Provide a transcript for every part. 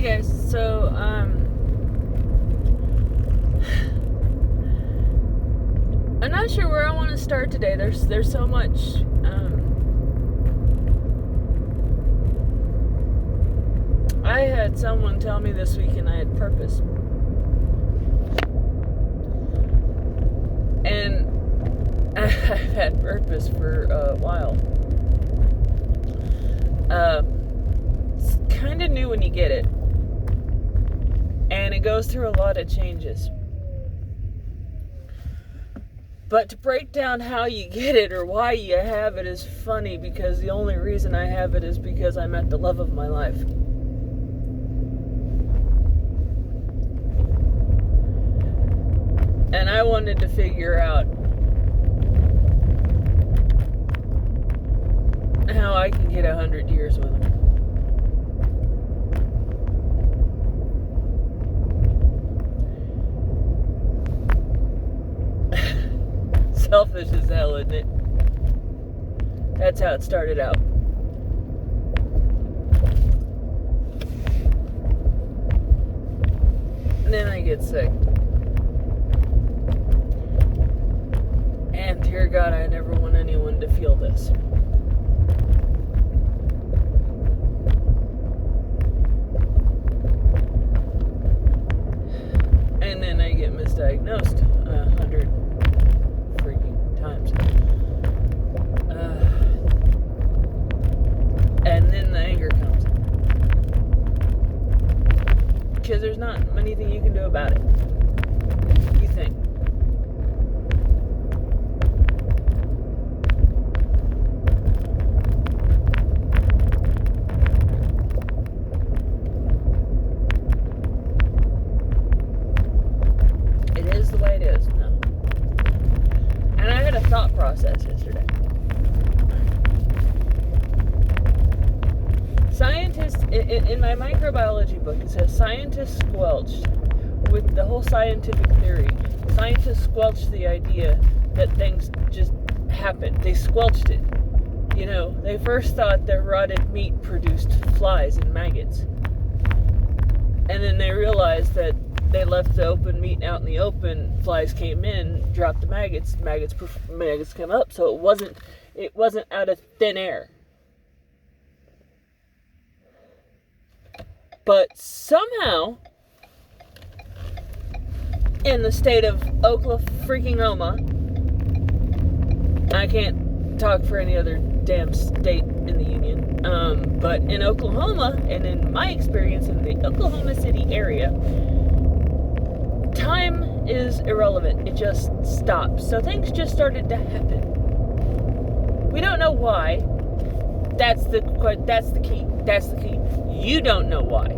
guys, so I'm not sure where I want to start today. There's so much I had someone tell me this weekend I had purpose. And I've had purpose for a while. It's kind of new when you get it. And it goes through a lot of changes. But to break down how you get it or why you have it is funny, because the only reason I have it is because I met the love of my life. And I wanted to figure out how I can get 100 years with him. Selfish as hell, isn't it? That's how it started out. And then I get sick. And dear God, I never want anyone to feel this. And then I get misdiagnosed 100 freaking times. And then the anger comes. Because there's not anything you can do about it. You think. It is the way it is. No. And I had a thought process yesterday. Scientists, in my microbiology book, it says scientists squelched with the whole scientific theory. Scientists squelched the idea that things just happened. They squelched it. You know, they first thought that rotted meat produced flies and maggots. And then they realized that they left the open meat out in the open, flies came in, dropped the maggots come up, so it wasn't out of thin air. But somehow, in the state of Oklahoma, I can't talk for any other damn state in the union, but in Oklahoma, and in my experience in the Oklahoma City area, time is irrelevant. It just stops. So things just started to happen. We don't know why. That's the key. That's the key. You don't know why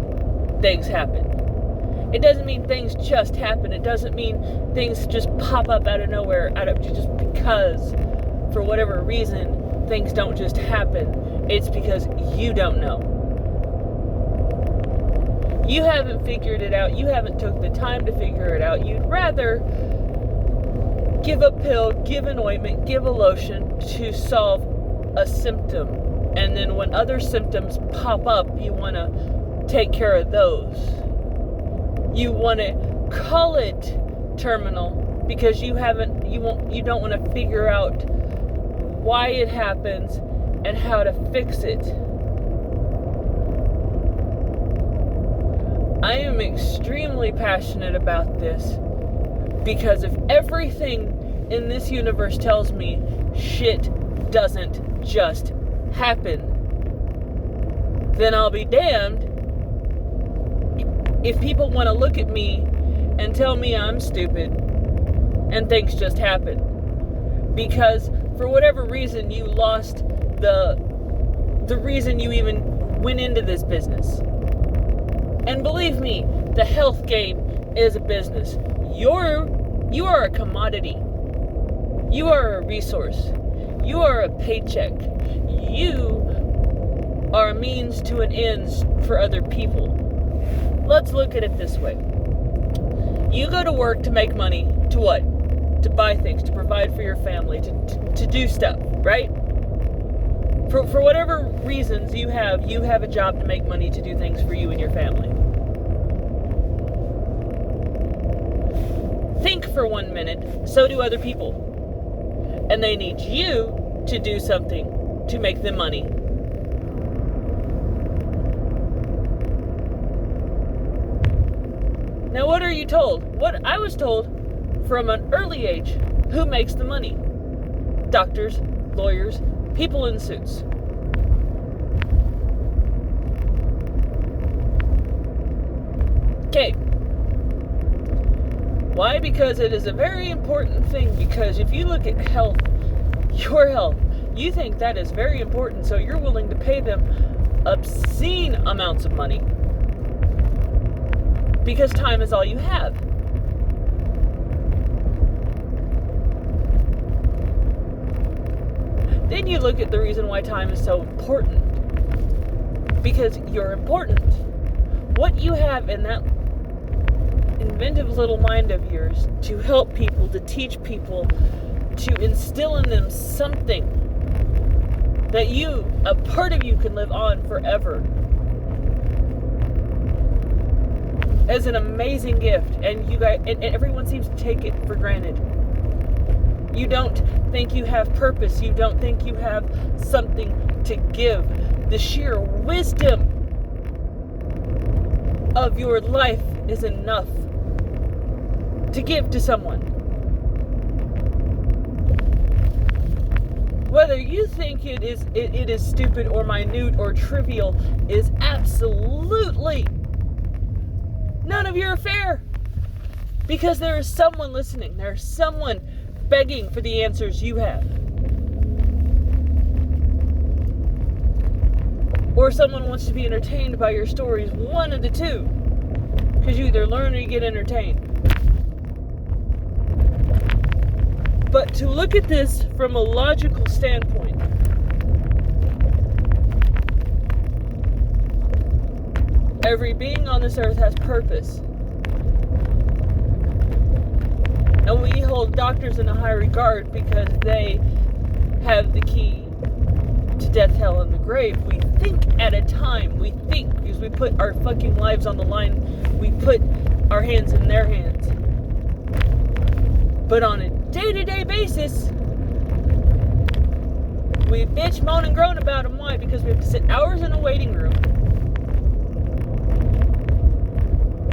things happen. It doesn't mean things just happen. It doesn't mean things just pop up out of nowhere, just because, for whatever reason, things don't just happen. It's because you don't know. You haven't figured it out. You haven't took the time to figure it out. You'd rather give a pill, give an ointment, give a lotion to solve a symptom. And then when other symptoms pop up, you want to take care of those. You want to call it terminal because you don't want to figure out why it happens and how to fix it. I am extremely passionate about this because if everything in this universe tells me shit doesn't just happen, then I'll be damned if people want to look at me and tell me I'm stupid and things just happen. Because for whatever reason you lost the reason you even went into this business. And believe me, the health game is a business. You are a commodity. You are a resource. You are a paycheck. You are a means to an end for other people. Let's look at it this way. You go to work to make money, to what? To buy things, to provide for your family, to do stuff, right? For whatever reasons you have a job to make money to do things for you and your family. think for 1 minute, so do other people. And they need you to do something to make them money. Now, what are you told? What I was told from an early age, who makes the money? Doctors, lawyers, people in suits. Okay. Why? Because it is a very important thing. Because if you look at health, your health, you think that is very important, so you're willing to pay them obscene amounts of money because time is all you have. Then you look at the reason why time is so important. Because you're important. What you have in that inventive little mind of yours to help people, to teach people, to instill in them something that you, a part of you, can live on forever, as an amazing gift. And you guys, and everyone seems to take it for granted. You don't think you have purpose. You don't think you have something to give. The sheer wisdom of your life is enough to give to someone. Whether you think it is stupid or minute or trivial is absolutely none of your affair. Because there is someone listening. There is someone begging for the answers you have. Or someone wants to be entertained by your stories. One of the two. Because you either learn or you get entertained. But to look at this from a logical standpoint, every being on this earth has purpose. And we hold doctors in a high regard because they have the key to death, hell, and the grave. We think at a time. We think because we put our fucking lives on the line. We put our hands in their hands. But on a day-to-day basis, we bitch, moan, and groan about them. Why? Because we have to sit hours in a waiting room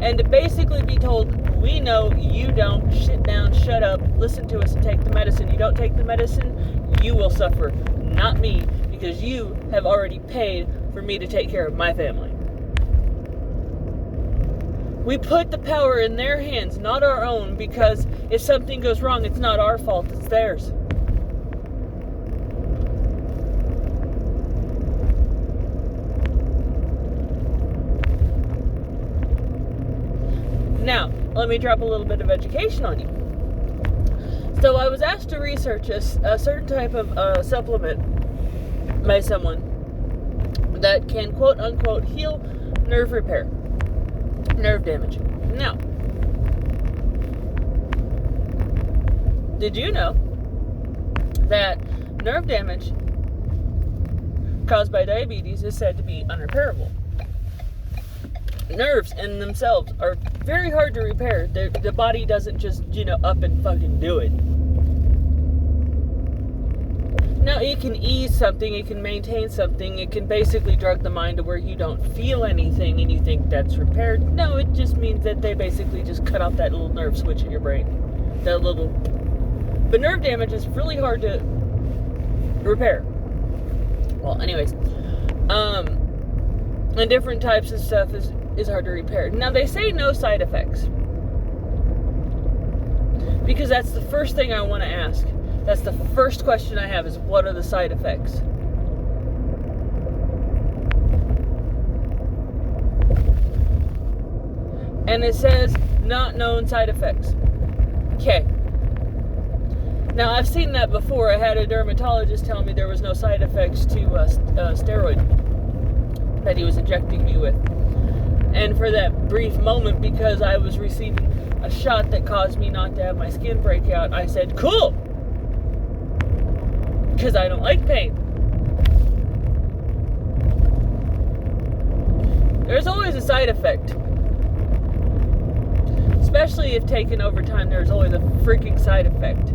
and to basically be told, we know you don't, sit down, shut up, listen to us, and take the medicine. You don't take the medicine, you will suffer. Not me, because you have already paid for me to take care of my family. We put the power in their hands, not our own, because if something goes wrong, it's not our fault, it's theirs. Now, let me drop a little bit of education on you. So I was asked to research a certain type of supplement by someone that can quote-unquote heal nerve repair. Nerve damage. Now, did you know that nerve damage caused by diabetes is said to be unrepairable? Nerves in themselves are very hard to repair. The body doesn't just, up and fucking do it. Now, it can ease something, it can maintain something, it can basically drug the mind to where you don't feel anything and you think that's repaired. No, it just means that they basically just cut off that little nerve switch in your brain. But nerve damage is really hard to repair. Well, anyways, and different types of stuff is hard to repair. Now, they say no side effects, because that's the first thing I want to ask. That's the first question I have is, what are the side effects? And it says, not known side effects. Okay. Now, I've seen that before. I had a dermatologist tell me there was no side effects to steroid that he was injecting me with. And for that brief moment, because I was receiving a shot that caused me not to have my skin break out, I said, cool! Because I don't like pain. There's always a side effect. especially if taken over time, there's always a freaking side effect.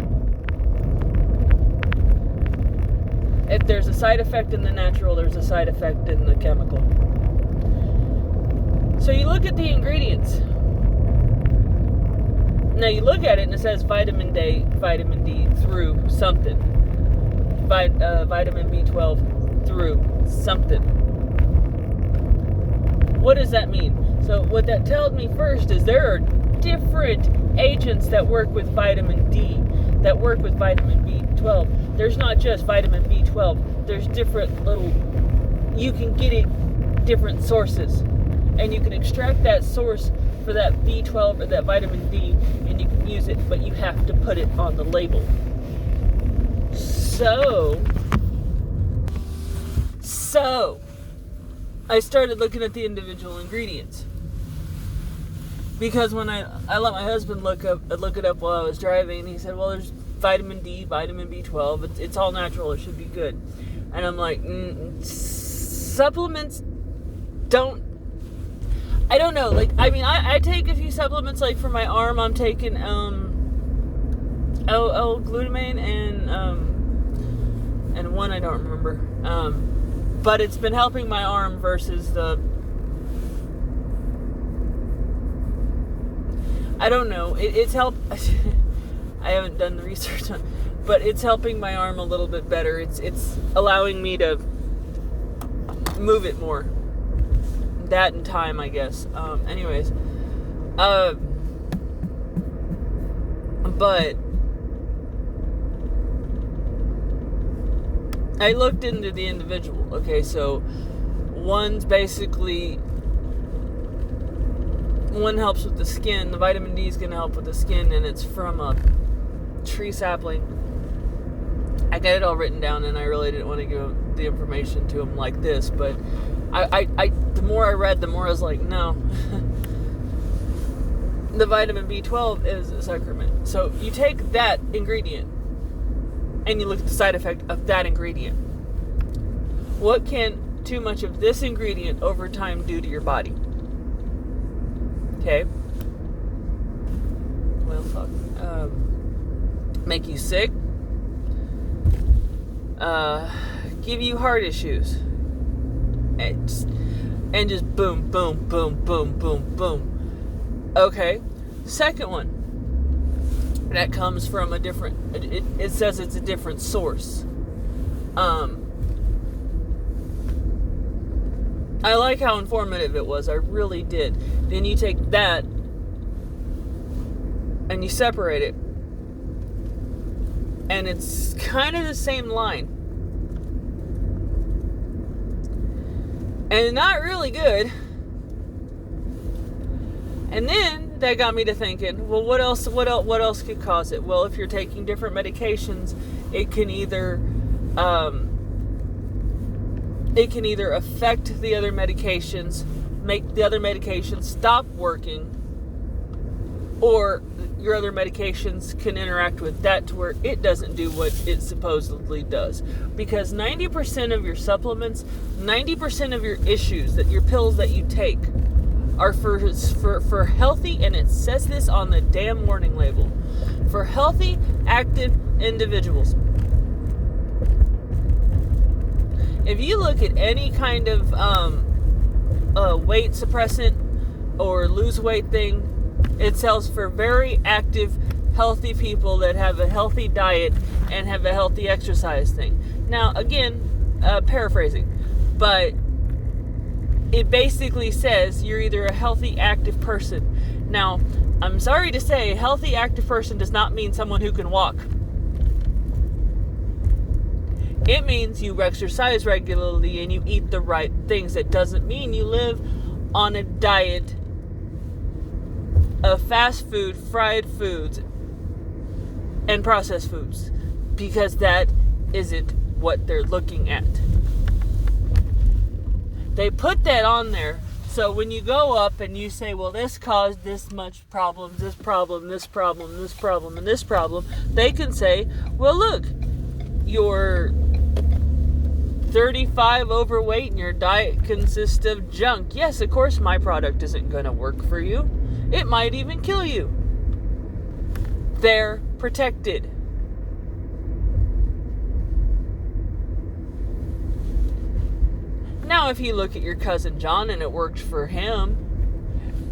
If there's a side effect in the natural, there's a side effect in the chemical. So you look at the ingredients. Now you look at it and it says vitamin D through something. Vitamin B12 through something. What does that mean? So what that tells me first is there are different agents that work with vitamin D, that work with vitamin B12. There's not just vitamin B12. There's different little, you can get it different sources. And you can extract that source for that B12 or that vitamin D, and you can use it, but you have to put it on the label. So I started looking at the individual ingredients. Because when I let my husband look it up while I was driving, and he said, well, there's vitamin D, vitamin B12, it's all natural, it should be good. And I'm like, supplements I don't know, like, I mean, I take a few supplements, like for my arm, I'm taking L-glutamine and one I don't remember, but it's been helping my arm versus I don't know, it's helped. I haven't done the research on, but it's helping my arm a little bit better. It's allowing me to move it more. That and time, I guess. Anyways, but I looked into the individual. Okay, so one helps with the skin. The vitamin D is going to help with the skin, and it's from a tree sapling. I got it all written down, and I really didn't want to give the information to him like this, but I the more I read, the more I was like, no. The vitamin B12 is a sacrament. So you take that ingredient and you look at the side effect of that ingredient. What can too much of this ingredient over time do to your body? Okay. Well, fuck. Make you sick. Give you heart issues. And just boom, boom, boom, boom, boom, boom. Okay. Second one. That comes from a different, it says it's a different source. I like how informative it was. I really did. Then you take that and you separate it. And it's kind of the same line. And not really good. And then that got me to thinking, well, what else could cause it? Well, if you're taking different medications, it can either affect the other medications, make the other medications stop working, or your other medications can interact with that to where it doesn't do what it supposedly does. Because 90% of your supplements, 90% of your issues, that your pills that you take, are for healthy, and it says this on the damn warning label, for healthy, active individuals. If you look at any kind of weight suppressant or lose weight thing, it sells for very active, healthy people that have a healthy diet and have a healthy exercise thing. Now, again, paraphrasing, but it basically says you're either a healthy, active person. Now, I'm sorry to say, a healthy, active person does not mean someone who can walk. It means you exercise regularly and you eat the right things. It doesn't mean you live on a diet of fast food, fried foods, and processed foods, because that isn't what they're looking at. They put that on there, so when you go up and you say, well, this caused this much problems, this problem, this problem, this problem, and this problem, they can say, well, look, you're 35 overweight and your diet consists of junk. Yes, of course my product isn't going to work for you. It might even kill you. They're protected. Now, if you look at your cousin John and it worked for him,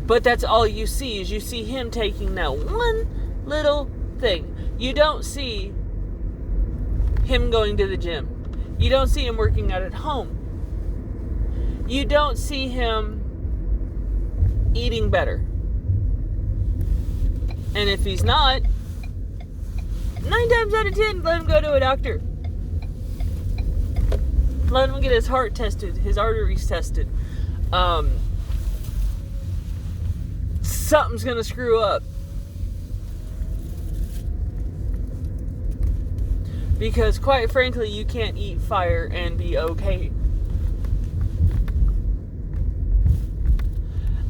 but that's all you see, is you see him taking that one little thing. You don't see him going to the gym. You don't see him working out at home. You don't see him eating better. And if he's not, 9 times out of 10, let him go to a doctor. Let him get his heart tested, his arteries tested. Something's gonna screw up. Because quite frankly, you can't eat fire and be okay.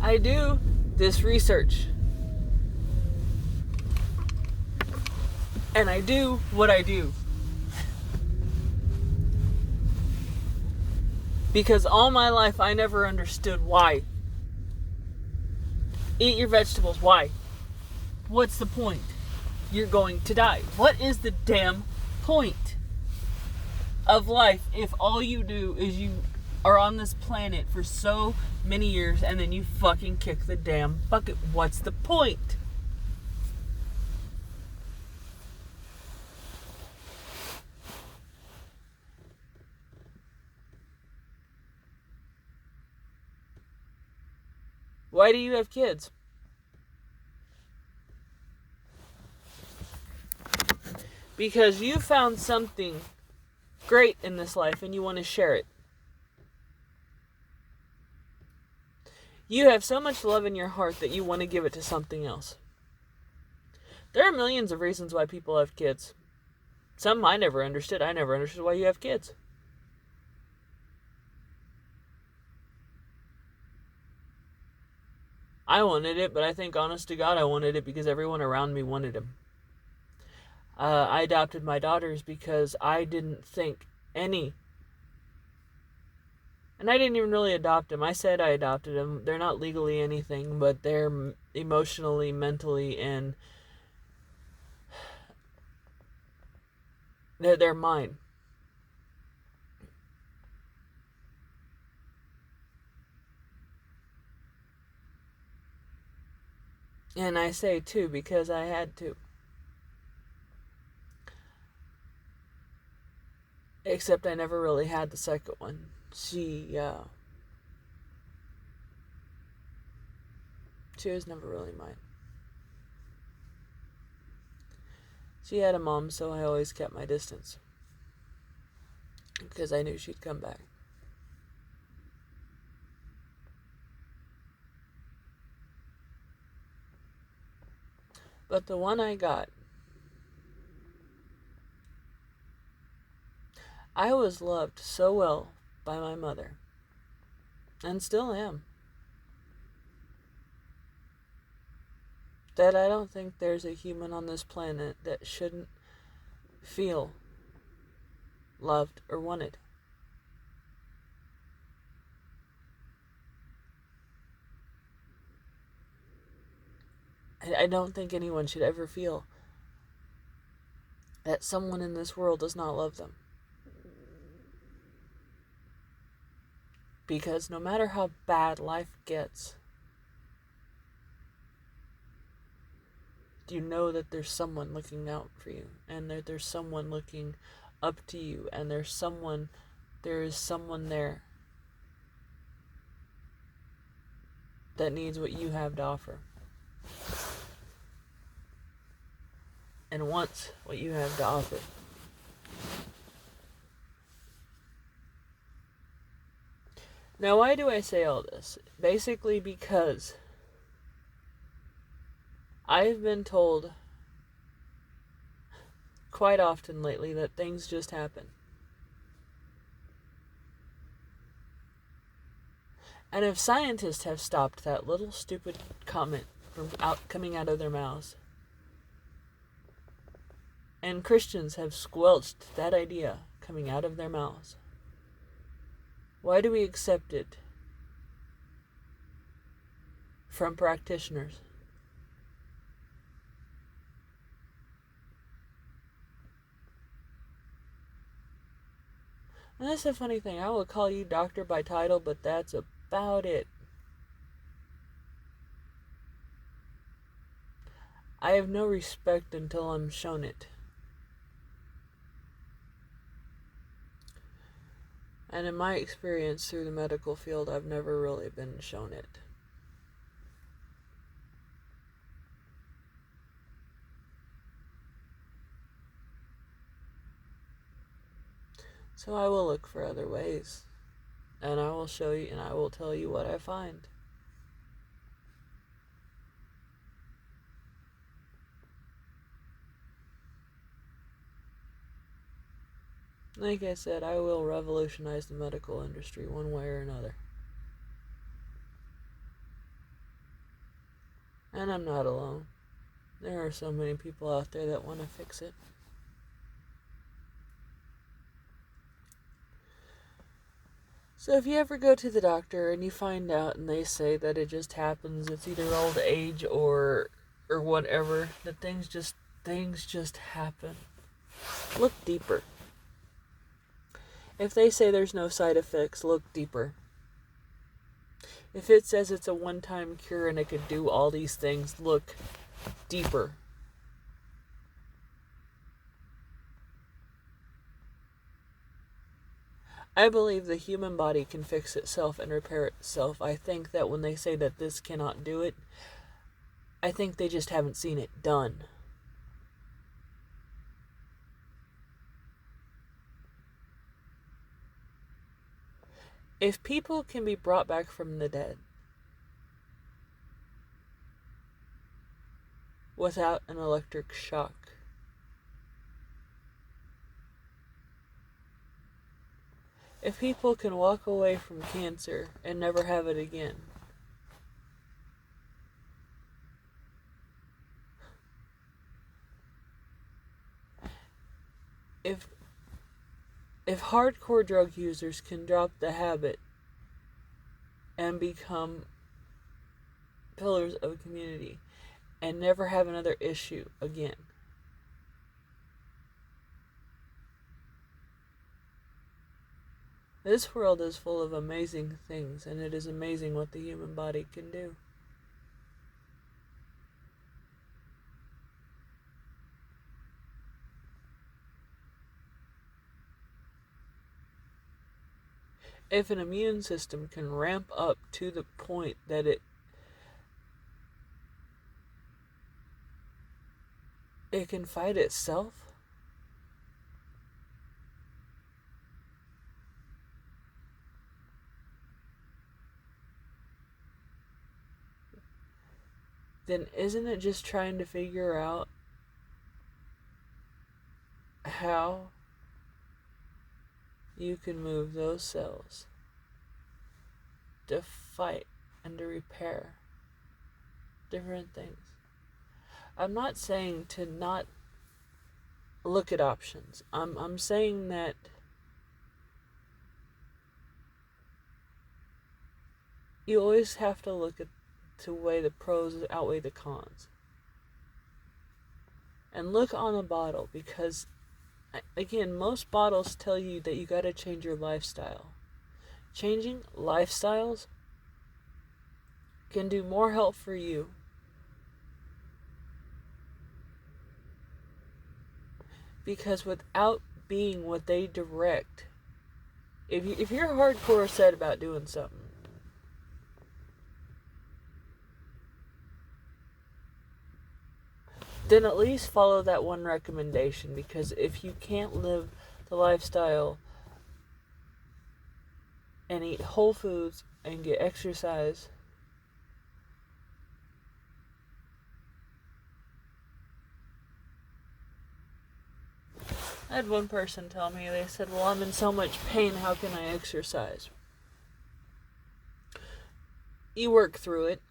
I do this research. And I do what I do. Because all my life I never understood why. Eat your vegetables. Why? What's the point? You're going to die. What is the damn point of life if all you do is you are on this planet for so many years and then you fucking kick the damn bucket? What's the point? Why do you have kids? Because you found something great in this life and you want to share it. You have so much love in your heart that you want to give it to something else. There are millions of reasons why people have kids. Some I never understood. I never understood why you have kids. I wanted it, but I think, honest to God, I wanted it because everyone around me wanted him. I adopted my daughters because I didn't think any. And I didn't even really adopt them. I said I adopted them. They're not legally anything, but they're emotionally, mentally, and they're mine. And I say too because I had to. Except I never really had the second one. She was never really mine. She had a mom, so I always kept my distance. Because I knew she'd come back. But the one I got, I was loved so well by my mother, and still am, that I don't think there's a human on this planet that shouldn't feel loved or wanted. I don't think anyone should ever feel that someone in this world does not love them. Because no matter how bad life gets, you know that there's someone looking out for you, and that there's someone looking up to you, and there is someone there that needs what you have to offer. And wants what you have to offer. Now, why do I say all this? Basically because I've been told quite often lately that things just happen. And if scientists have stopped that little stupid comment from coming out of their mouths, and Christians have squelched that idea coming out of their mouths, why do we accept it from practitioners And that's the funny thing. I will call you doctor by title, but that's about it. I have no respect until I'm shown it. And in my experience through the medical field, I've never really been shown it. So I will look for other ways. And I will show you and I will tell you what I find. Like I said, I will revolutionize the medical industry one way or another. And I'm not alone. There are so many people out there that want to fix it. So if you ever go to the doctor and you find out and they say that it just happens, it's either old age or whatever, that things just happen. Look deeper. If they say there's no side effects, look deeper. If it says it's a one-time cure and it could do all these things, look deeper. I believe the human body can fix itself and repair itself. I think that when they say that this cannot do it, I think they just haven't seen it done. If people can be brought back from the dead without an electric shock, if people can walk away from cancer and never have it again, if hardcore drug users can drop the habit and become pillars of a community and never have another issue again, this world is full of amazing things, and it is amazing what the human body can do. If an immune system can ramp up to the point that it can fight itself, then isn't it just trying to figure out how you can move those cells to fight and to repair different things? I'm not saying to not look at options. I'm saying that you always have to look at to weigh the pros outweigh the cons. And look on the bottle, because again, most bottles tell you that you got to change your lifestyle. Changing lifestyles can do more help for you because without being what they direct, if you're hardcore set about doing something, then at least follow that one recommendation, because if you can't live the lifestyle and eat whole foods and get exercise, I had one person tell me, they said, well, I'm in so much pain, how can I exercise? You work through it.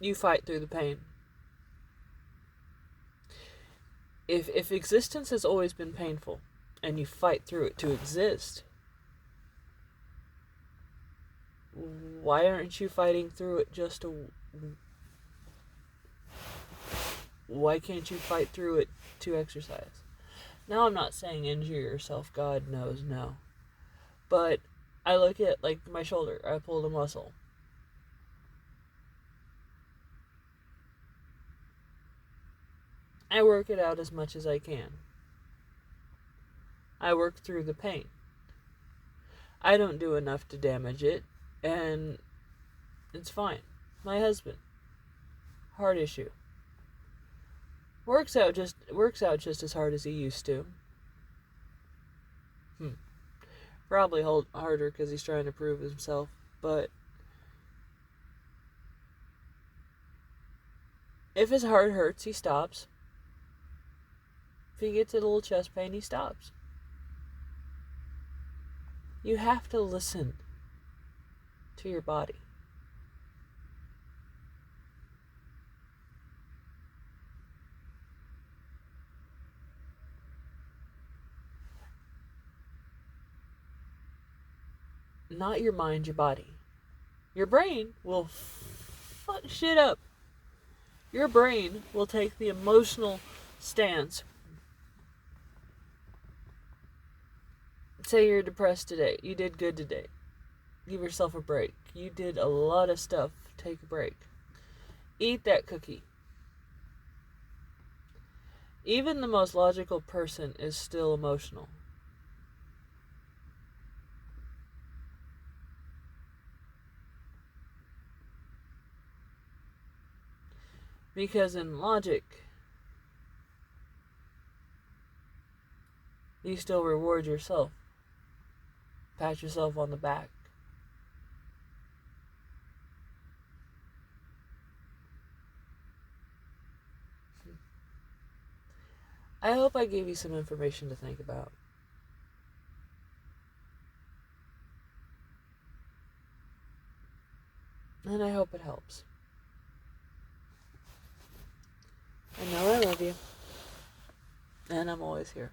You fight through the pain. If existence has always been painful and you fight through it to exist, why aren't you fighting through it just to... Why can't you fight through it to exercise? Now, I'm not saying injure yourself, God knows, no. But I look at, like, my shoulder. I pulled a muscle. I work it out as much as I can. I work through the pain. I don't do enough to damage it, and it's fine. My husband, heart issue. Works out just as hard as he used to. Probably harder because he's trying to prove himself, but if his heart hurts, he stops. If he gets a little chest pain, he stops. You have to listen to your body. Not your mind, your body. Your brain will fuck shit up. Your brain will take the emotional stance. Say you're depressed today. You did good today. Give yourself a break. You did a lot of stuff. Take a break. Eat that cookie. Even the most logical person is still emotional. Because in logic, you still reward yourself. Pat yourself on the back. I hope I gave you some information to think about. And I hope it helps. I know I love you. And I'm always here.